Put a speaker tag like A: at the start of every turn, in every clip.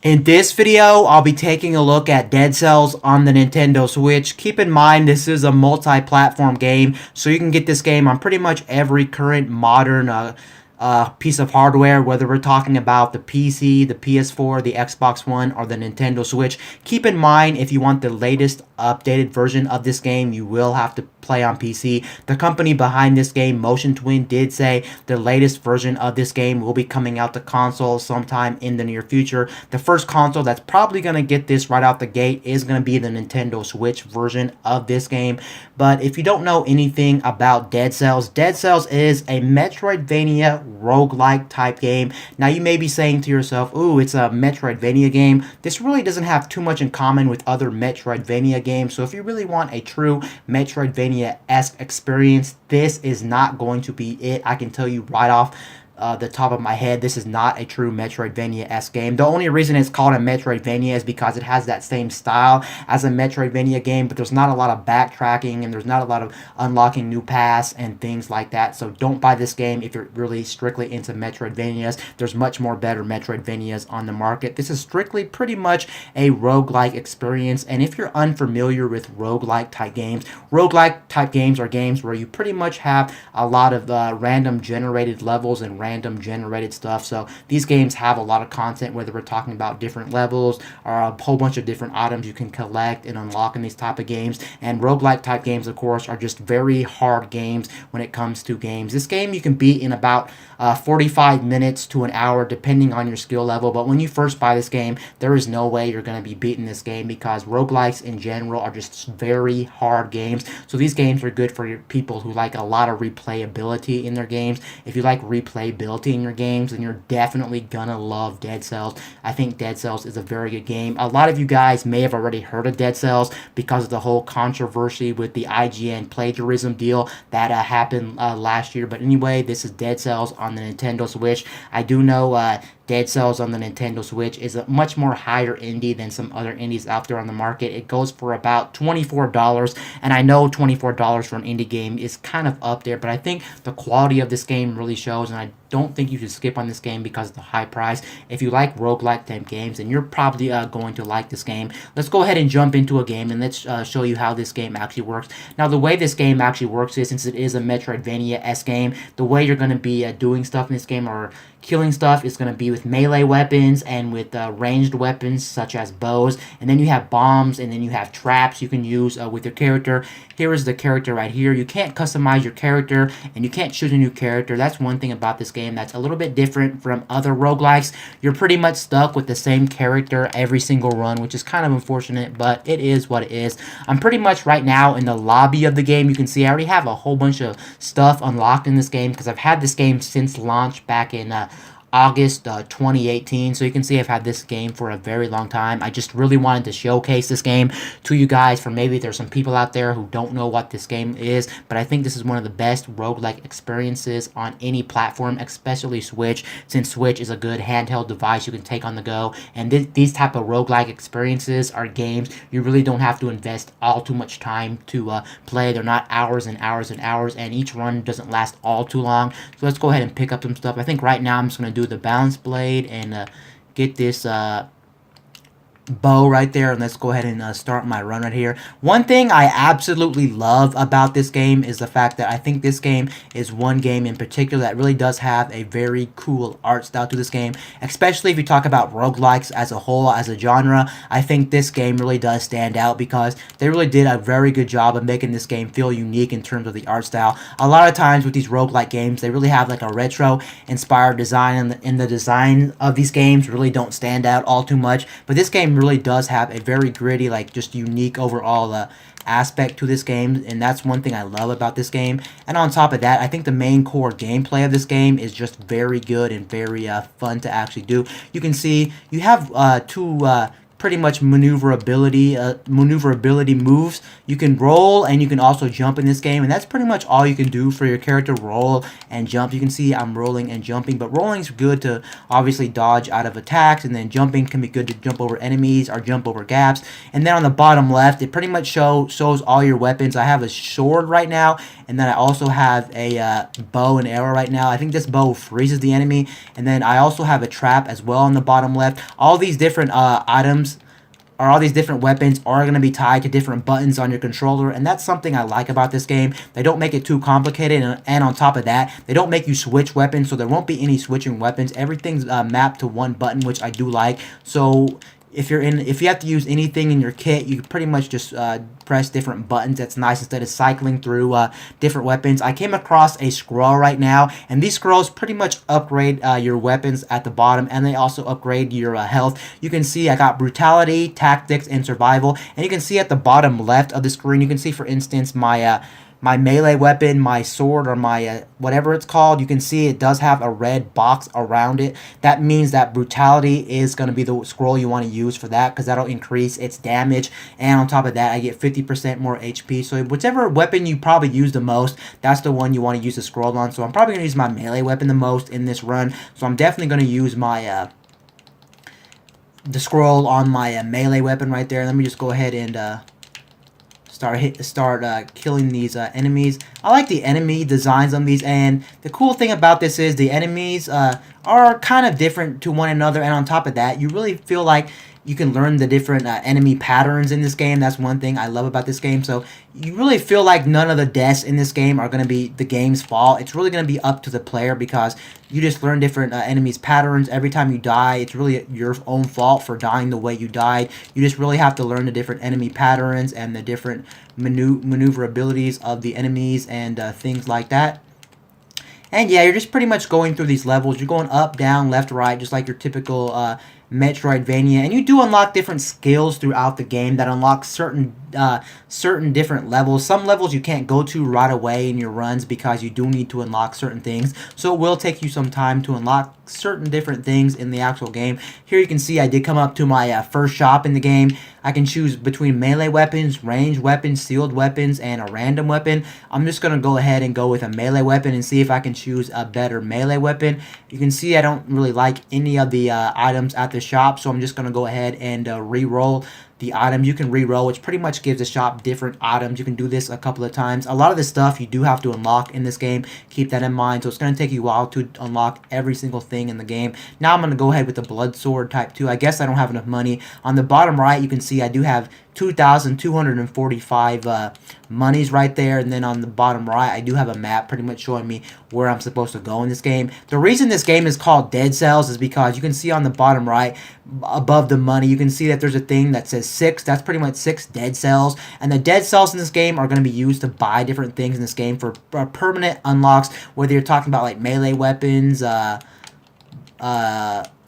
A: In this video, I'll be taking a look at Dead Cells on the Nintendo Switch. Keep in mind, this is a multi-platform game, so you can get this game on pretty much every current modern piece of hardware, whether we're talking about the PC, the PS4, the Xbox One, or the Nintendo Switch. Keep in mind, if you want the latest updated version of this game, you will have to play on PC. The company behind this game, Motion Twin, did say the latest version of this game will be coming out to console sometime in the near future. The first console that's probably going to get this right out the gate is going to be the Nintendo Switch version of this game. But if you don't know anything about Dead Cells is a Metroidvania roguelike type game. Now you may be saying to yourself, ooh, it's a Metroidvania game. This really doesn't have too much in common with other Metroidvania games. So if you really want a true Metroidvania-esque experience, this is not going to be it. I can tell you right off the top of my head, this is not a true Metroidvania-esque game. The only reason it's called a Metroidvania is because it has that same style as a Metroidvania game, but there's not a lot of backtracking and there's not a lot of unlocking new paths and things like that. So don't buy this game if you're really strictly into Metroidvanias. There's much more better Metroidvanias on the market. This is strictly pretty much a roguelike experience, and if you're unfamiliar with roguelike type games are games where you pretty much have a lot of random generated levels and random generated stuff. So these games have a lot of content, whether we're talking about different levels or a whole bunch of different items you can collect and unlock in these type of games. And roguelike type games, of course, are just very hard games when it comes to games. This game you can beat in about 45 minutes to an hour depending on your skill level, but when you first buy this game, there is no way you're going to be beating this game because roguelikes in general are just very hard games. So these games are good for people who like a lot of replayability in their games. If you like replayability in your games, then you're definitely gonna love Dead Cells. I think Dead Cells is a very good game. A lot of you guys may have already heard of Dead Cells because of the whole controversy with the IGN plagiarism deal that happened last year. But anyway, this is Dead Cells on the Nintendo Switch. I do know Dead Cells on the Nintendo Switch is a much more higher indie than some other indies out there on the market. It goes for about $24, and I know $24 for an indie game is kind of up there, but I think the quality of this game really shows, and I don't think you should skip on this game because of the high price. If you like roguelike type games, then you're probably going to like this game. Let's go ahead and jump into a game, and let's show you how this game actually works. Now, the way this game actually works is, since it is a Metroidvania-esque game, the way you're going to be doing stuff in this game or killing stuff is going to be with melee weapons and with ranged weapons such as bows, and then you have bombs, and then you have traps you can use with your character. Here is the character right here. You can't customize your character, and you can't choose a new character. That's one thing about this game that's a little bit different from other roguelikes. You're pretty much stuck with the same character every single run, which is kind of unfortunate, but it is what it is. I'm pretty much right now in the lobby of the game. You can see I already have a whole bunch of stuff unlocked in this game because I've had this game since launch back in August 2018. So you can see I've had this game for a very long time. I just really wanted to showcase this game to you guys, for maybe there's some people out there who don't know what this game is, but I think this is one of the best roguelike experiences on any platform, especially Switch, since Switch is a good handheld device you can take on the go. And these type of roguelike experiences are games you really don't have to invest all too much time to play. They're not hours and hours and hours, and each run doesn't last all too long. So let's go ahead and pick up some stuff. I think right now I'm just going to do the balance blade and get this bow right there, and let's go ahead and start my run right here. One thing I absolutely love about this game is the fact that I think this game is one game in particular that really does have a very cool art style to this game, especially if you talk about roguelikes as a whole, as a genre. I think this game really does stand out because they really did a very good job of making this game feel unique in terms of the art style. A lot of times with these roguelike games, they really have like a retro inspired design, and the design of these games really don't stand out all too much, but this game really does have a very gritty, like just unique overall aspect to this game, and that's one thing I love about this game. And on top of that, I think the main core gameplay of this game is just very good and very fun to actually do. You can see you have two pretty much maneuverability moves. You can roll and you can also jump in this game, and that's pretty much all you can do for your character. Roll and jump. You can see I'm rolling and jumping, but rolling is good to obviously dodge out of attacks, and then jumping can be good to jump over enemies or jump over gaps. And then on the bottom left, it pretty much shows all your weapons. I have a sword right now, and then I also have a bow and arrow right now. I think this bow freezes the enemy, and then I also have a trap as well on the bottom left. All these different items, or all these different weapons, are going to be tied to different buttons on your controller, and that's something I like about this game. They don't make it too complicated, and on top of that, they don't make you switch weapons, so there won't be any switching weapons. Everything's mapped to one button, which I do like. So if you have to use anything in your kit, you can pretty much just press different buttons. That's nice instead of cycling through different weapons. I came across a scroll right now, and these scrolls pretty much upgrade your weapons at the bottom, and they also upgrade your health. You can see I got brutality, tactics, and survival, and you can see at the bottom left of the screen, you can see, for instance, my melee weapon, my sword, or my whatever it's called. You can see it does have a red box around it. That means that brutality is going to be the scroll you want to use for that, because that'll increase its damage, and on top of that I get 50% more HP. So whichever weapon you probably use the most, that's the one you want to use the scroll on. So I'm probably going to use my melee weapon the most in this run, so I'm definitely going to use my the scroll on my melee weapon right there. Let me just go ahead and start killing these enemies. I like the enemy designs on these, and the cool thing about this is the enemies are kind of different to one another, and on top of that, you really feel like you can learn the different enemy patterns in this game. That's one thing I love about this game. So you really feel like none of the deaths in this game are going to be the game's fault. It's really going to be up to the player, because you just learn different enemies patterns. Every time you die, it's really your own fault for dying the way you died. You just really have to learn the different enemy patterns and the different maneuverabilities of the enemies and things like that. And yeah, you're just pretty much going through these levels. You're going up, down, left, right, just like your typical Metroidvania, and you do unlock different skills throughout the game that unlock certain different levels. Some levels you can't go to right away in your runs because you do need to unlock certain things, so it will take you some time to unlock certain different things in the actual game. Here you can see I did come up to my first shop in the game. I can choose between melee weapons, ranged weapons, sealed weapons, and a random weapon. I'm just going to go ahead and go with a melee weapon and see if I can choose a better melee weapon. You can see I don't really like any of the items at the shop, so I'm just going to go ahead and re-roll the items. You can re-roll, which pretty much gives the shop different items. You can do this a couple of times. A lot of the stuff you do have to unlock in this game. Keep that in mind. So it's going to take you a while to unlock every single thing in the game. Now I'm going to go ahead with the blood sword type 2. I guess I don't have enough money. On the bottom right, you can see I do have 2,245 monies right there, and then on the bottom right I do have a map pretty much showing me where I'm supposed to go in this game. The reason this game is called Dead Cells is because you can see on the bottom right above the money, you can see that there's a thing that says 6. That's pretty much 6 dead cells, and the dead cells in this game are going to be used to buy different things in this game for permanent unlocks, whether you're talking about like melee weapons,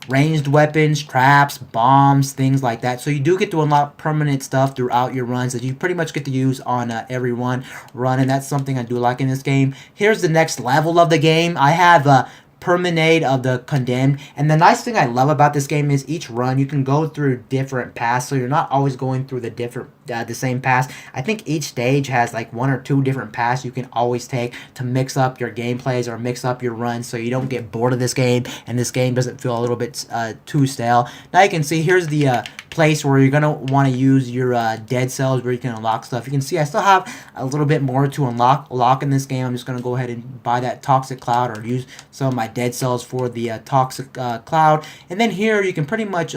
A: ranged weapons, traps, bombs, things like that. So you do get to unlock permanent stuff throughout your runs that you pretty much get to use on every one run, and that's something I do like in this game. Here's the next level of the game. I have Permanade of the Condemned, and the nice thing I love about this game is each run you can go through different paths, so you're not always going through the same paths. I think each stage has like 1 or 2 different paths you can always take to mix up your gameplays or mix up your runs, so you don't get bored of this game and this game doesn't feel a little bit too stale. Now you can see here's the place where you're gonna want to use your dead cells, where you can unlock stuff. You can see I still have a little bit more to unlock in this game. I'm just gonna go ahead and buy that toxic cloud, or use some of my dead cells for the toxic cloud. And then here you can pretty much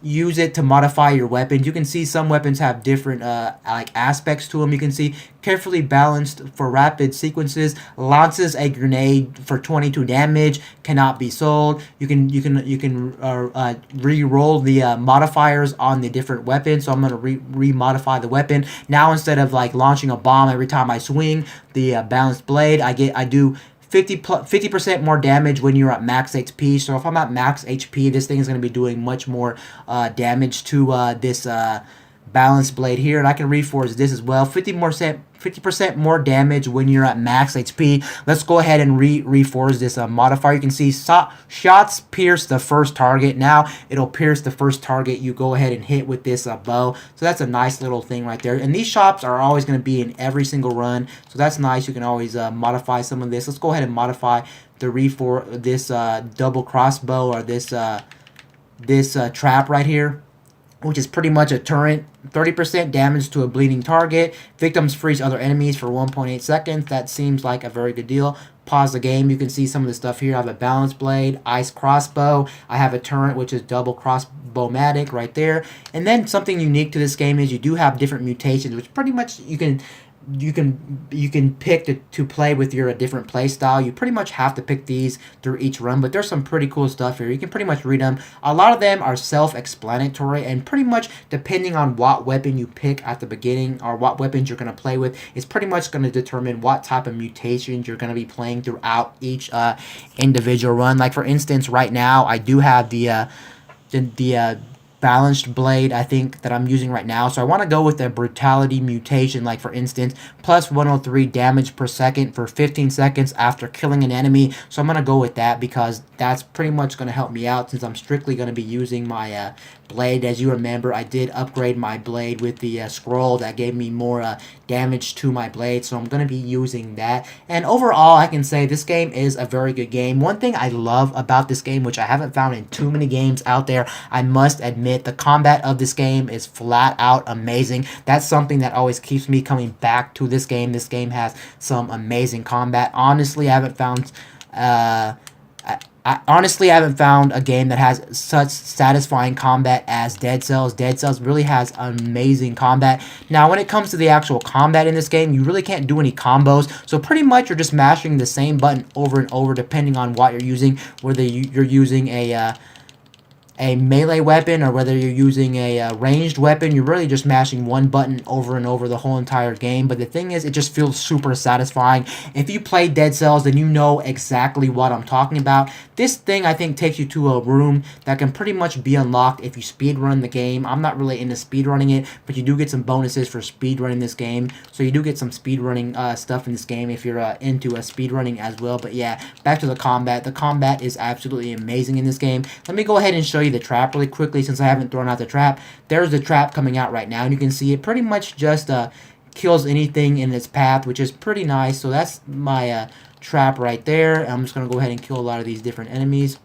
A: use it to modify your weapons. You can see some weapons have different like aspects to them. You can see carefully balanced for rapid sequences, launches a grenade for 22 damage, cannot be sold. You can re-roll the modifiers on the different weapons. So I'm going to re-modify the weapon. Now instead of like launching a bomb every time I swing the balanced blade, I do 50% more damage when you're at max HP. So if I'm at max HP, this thing is going to be doing much more damage to this balanced blade here. And I can reforge this as well. 50% 50% more damage when you're at max HP. Let's go ahead and reforge this modifier. You can see shots pierce the first target. Now it'll pierce the first target you go ahead and hit with this bow. So that's a nice little thing right there. And these shots are always going to be in every single run. So that's nice. You can always modify some of this. Let's go ahead and modify this double crossbow, or this trap right here, which is pretty much a turret. 30% damage to a bleeding target. Victims freeze other enemies for 1.8 seconds. That seems like a very good deal. Pause the game. You can see some of the stuff here. I have a balance blade, ice crossbow. I have a turret, which is double crossbow-matic right there. And then something unique to this game is you do have different mutations, which pretty much you can pick to play with your different play style. You pretty much have to pick these through each run, but there's some pretty cool stuff here. You can pretty much read them. A lot of them are self-explanatory, and pretty much depending on what weapon you pick at the beginning, or what weapons you're going to play with, is pretty much going to determine what type of mutations you're going to be playing throughout each individual run. Like for instance, right now I do have the balanced blade, I think, that I'm using right now. So I want to go with the brutality mutation, like for instance, plus 103 damage per second for 15 seconds after killing an enemy. So I'm going to go with that because that's pretty much going to help me out, since I'm strictly going to be using my blade. As you remember, I did upgrade my blade with the scroll that gave me more damage to my blade, so I'm going to be using that. And overall, I can say this game is a very good game. One thing I love about this game, which I haven't found in too many games out there, I must admit, the combat of this game is flat out amazing. That's something that always keeps me coming back to this game. This game has some amazing combat. Honestly, I haven't found I haven't found a game that has such satisfying combat as Dead Cells. Dead Cells really has amazing combat. Now, when it comes to the actual combat in this game, you really can't do any combos. So pretty much you're just mashing the same button over and over, depending on what you're using, whether you're using a melee weapon or whether you're using a ranged weapon. You're really just mashing one button over and over the whole entire game. But the thing is, it just feels super satisfying. If you play Dead Cells, then you know exactly what I'm talking about. This thing, I think, takes you to a room that can pretty much be unlocked if you speedrun the game. I'm not really into speedrunning it, but you do get some bonuses for speedrunning this game. So you do get some speedrunning stuff in this game if you're into speedrunning as well. But yeah, back to the combat. The combat is absolutely amazing in this game. Let me go ahead and show you the trap really quickly, since I haven't thrown out the trap. There's the trap coming out right now, and you can see it pretty much just kills anything in its path, which is pretty nice. So that's my trap right there. I'm just going to go ahead and kill a lot of these different enemies.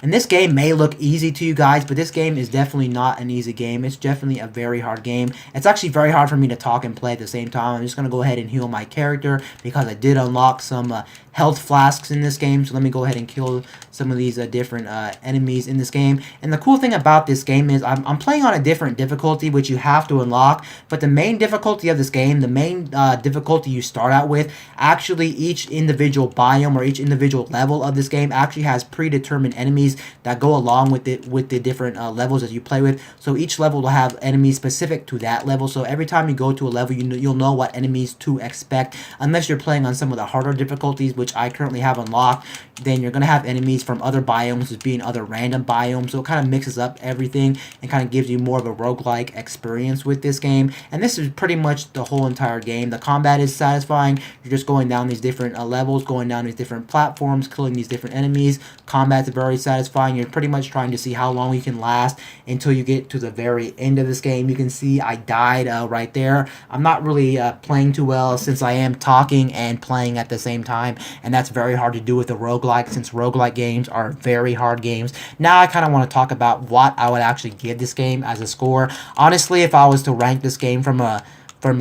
A: And this game may look easy to you guys, but this game is definitely not an easy game. It's definitely a very hard game. It's actually very hard for me to talk and play at the same time. I'm just going to go ahead and heal my character because I did unlock some health flasks in this game. So let me go ahead and kill some of these different enemies in this game. And the cool thing about this game is I'm playing on a different difficulty, which you have to unlock. But the main difficulty of this game, the main difficulty you start out with, actually each individual biome or each individual level of this game actually has predetermined enemies that go along with it, with the different levels that you play with. So each level will have enemies specific to that level. So every time you go to a level, you'll know what enemies to expect. Unless you're playing on some of the harder difficulties, which I currently have unlocked, then you're going to have enemies from other biomes as being other random biomes. So it kind of mixes up everything and kind of gives you more of a roguelike experience with this game. And this is pretty much the whole entire game. The combat is satisfying. You're just going down these different levels, going down these different platforms, killing these different enemies. Combat's very satisfying. You're pretty much trying to see how long you can last until you get to the very end of this game. You can see I died right there. I'm not really playing too well, since I am talking and playing at the same time, and that's very hard to do with a roguelike, since roguelike games are very hard games. Now I kind of want to talk about what I would actually give this game as a score. Honestly, if I was to rank this game from a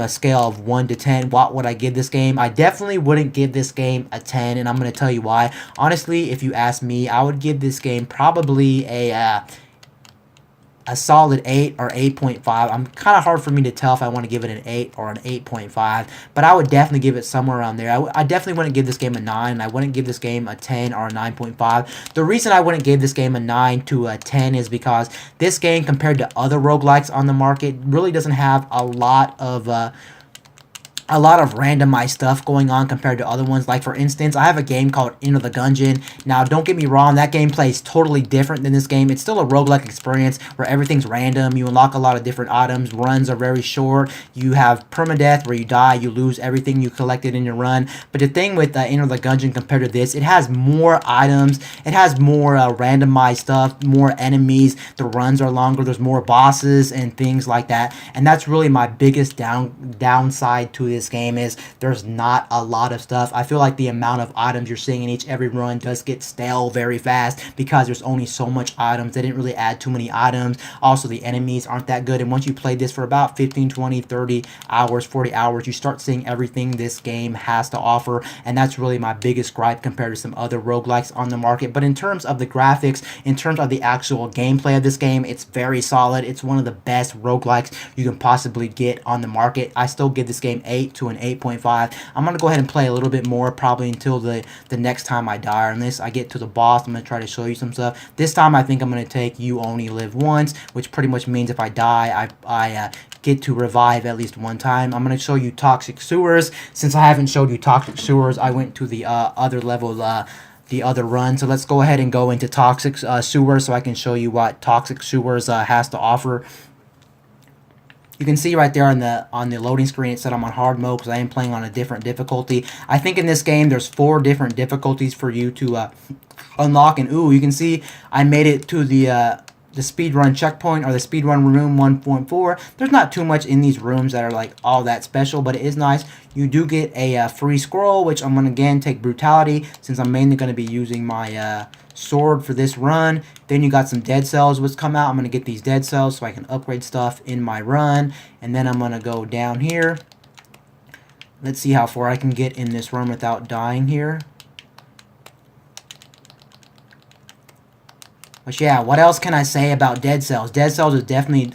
A: scale of 1 to 10, what would I give this game? I definitely wouldn't give this game a 10, and I'm going to tell you why. Honestly, if you ask me, I would give this game probably a solid 8 or 8.5. I'm kind of hard for me to tell if I want to give it an 8 or an 8.5, but I would definitely give it somewhere around there. I definitely wouldn't give this game a 9, and I wouldn't give this game a 10 or a 9.5. The reason I wouldn't give this game a 9 to a 10 is because this game, compared to other roguelikes on the market, really doesn't have a lot of a lot of randomized stuff going on compared to other ones. Like, for instance, I have a game called Enter the Gungeon. Now, don't get me wrong, that game plays totally different than this game. It's still a roguelike experience where everything's random. You unlock a lot of different items. Runs are very short. You have permadeath where you die, you lose everything you collected in your run. But the thing with Enter the Gungeon compared to this, it has more items. It has more randomized stuff, more enemies. The runs are longer. There's more bosses and things like that. And that's really my biggest downside to this game is there's not a lot of stuff. I feel like the amount of items you're seeing in every run does get stale very fast because there's only so much items. They didn't really add too many items. Also, the enemies aren't that good. And once you play this for about 15, 20, 30 hours, 40 hours, you start seeing everything this game has to offer. And that's really my biggest gripe compared to some other roguelikes on the market. But in terms of the graphics, in terms of the actual gameplay of this game, it's very solid. It's one of the best roguelikes you can possibly get on the market. I still give this game 8 to an 8.5. I'm going to go ahead and play a little bit more probably until the next time I die. Unless I get to the boss, I'm going to try to show you some stuff. This time I think I'm going to take You Only Live Once, which pretty much means if I die, I get to revive at least one time. I'm going to show you Toxic Sewers. Since I haven't showed you Toxic Sewers, I went to the other level, the other run. So let's go ahead and go into Toxic Sewers so I can show you what Toxic Sewers has to offer. You can see right there on the loading screen it said I'm on hard mode because I am playing on a different difficulty. I think in this game there's 4 different difficulties for you to unlock. And ooh, you can see I made it to the speedrun checkpoint or the speedrun room 1.4. There's not too much in these rooms that are like all that special, but it is nice. You do get a free scroll, which I'm going to again take brutality since I'm mainly going to be using my sword for this run. Then you got some dead cells which come out. I'm going to get these dead cells so I can upgrade stuff in my run. And then I'm going to go down here. Let's see how far I can get in this run without dying here. But yeah, what else can I say about Dead Cells? Dead Cells is definitely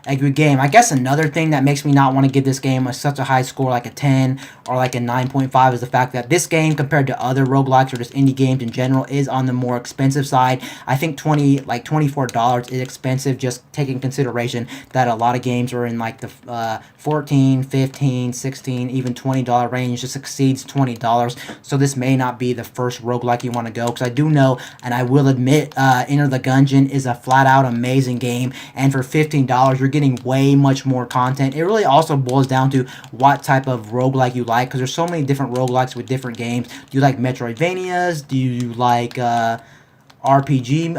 A: a good game. I guess another thing that makes me not want to give this game such a high score like a 10 or like a 9.5 is the fact that this game compared to other roguelikes or just indie games in general is on the more expensive side. I think $24 is expensive, just taking consideration that a lot of games are in like the $14, $15, $16, even $20 range. Just exceeds $20. So this may not be the first roguelike you want to go, because I do know, and I will admit, Enter the Gungeon is a flat out amazing game, and for $15 you're getting way much more content. It really also boils down to what type of roguelike you like, because there's so many different roguelikes with different games. Do you like Metroidvanias? Do you like RPG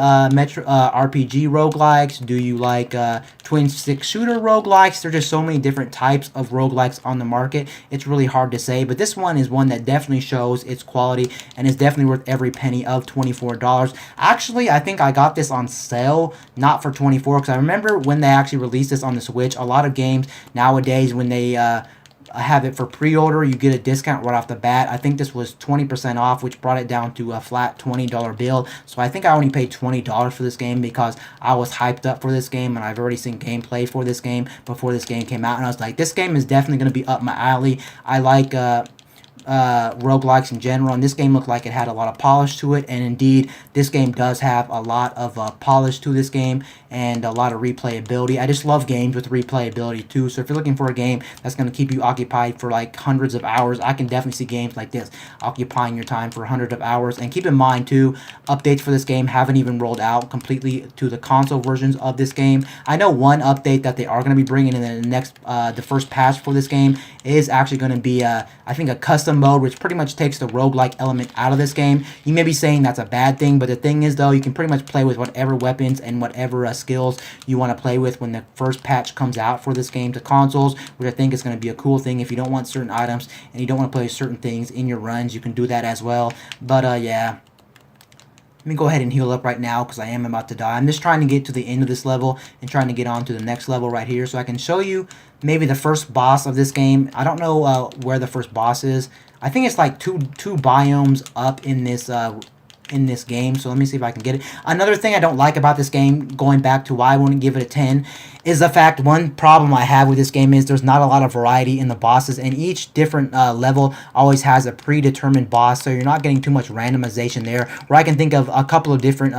A: roguelikes? Do you like twin stick shooter roguelikes? There's just so many different types of roguelikes on the market. It's really hard to say, but this one is one that definitely shows its quality and is definitely worth every penny of $24. Actually, I think I got this on sale, not for $24, because I remember when they actually released this on the Switch, a lot of games nowadays when they have it for pre-order, you get a discount right off the bat. I think this was 20% off, which brought it down to a flat $20 bill. So I think I only paid $20 for this game because I was hyped up for this game, and I've already seen gameplay for this game before this game came out, and I was like, this game is definitely going to be up my alley. I like roguelikes in general, and this game looked like it had a lot of polish to it, and indeed this game does have a lot of polish to this game and a lot of replayability. I just love games with replayability too, so if you're looking for a game that's going to keep you occupied for like hundreds of hours, I can definitely see games like this occupying your time for hundreds of hours. And keep in mind too, updates for this game haven't even rolled out completely to the console versions of this game. I know one update that they are going to be bringing in the next the first patch for this game is actually going to be I think a custom mode, which pretty much takes the roguelike element out of this game. You may be saying that's a bad thing, but the thing is though, you can pretty much play with whatever weapons and whatever skills you want to play with when the first patch comes out for this game to consoles, which I think is going to be a cool thing. If you don't want certain items and you don't want to play certain things in your runs, you can do that as well. But yeah, let me go ahead and heal up right now because I am about to die. I'm just trying to get to the end of this level and trying to get on to the next level right here so I can show you maybe the first boss of this game. I don't know where the first boss is. I think it's like two biomes up in this game, so let me see if I can get it. Another thing I don't like about this game, going back to why I wouldn't give it a 10, is the fact one problem I have with this game is there's not a lot of variety in the bosses, and each different level always has a predetermined boss, so you're not getting too much randomization there, where I can think of a couple of different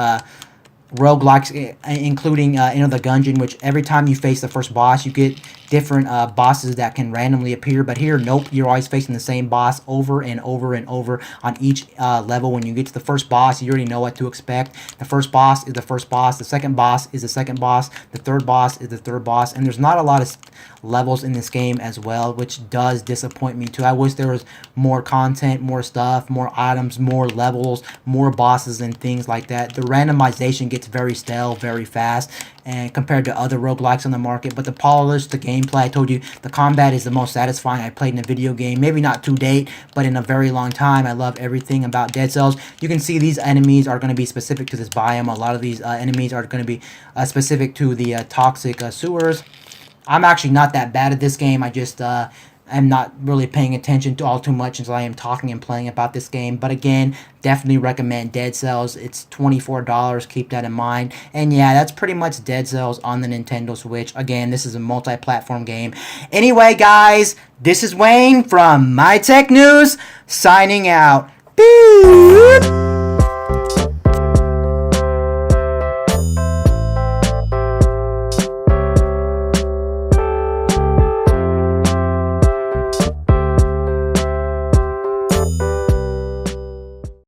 A: roguelikes, including Enter the Gungeon, which every time you face the first boss, you get different bosses that can randomly appear. But here, nope, you're always facing the same boss over and over and over on each level. When you get to the first boss, you already know what to expect. The first boss is the first boss. The second boss is the second boss. The third boss is the third boss. And there's not a lot of levels in this game as well, which does disappoint me too. I wish there was more content, more stuff, more items, more levels, more bosses and things like that. The randomization gets very stale very fast and compared to other roguelikes on the market. But the polish, the gameplay, I told you, the combat is the most satisfying I played in a video game. Maybe not to date, but in a very long time. I love everything about Dead Cells. You can see these enemies are going to be specific to this biome. A lot of these enemies are going to be specific to the toxic sewers. I'm actually not that bad at this game. I just I'm not really paying attention to all too much until I am talking and playing about this game. But again, definitely recommend Dead Cells. It's $24. Keep that in mind. And yeah, that's pretty much Dead Cells on the Nintendo Switch. Again, this is a multi-platform game. Anyway, guys, this is Wayne from My Tech News signing out. Beep.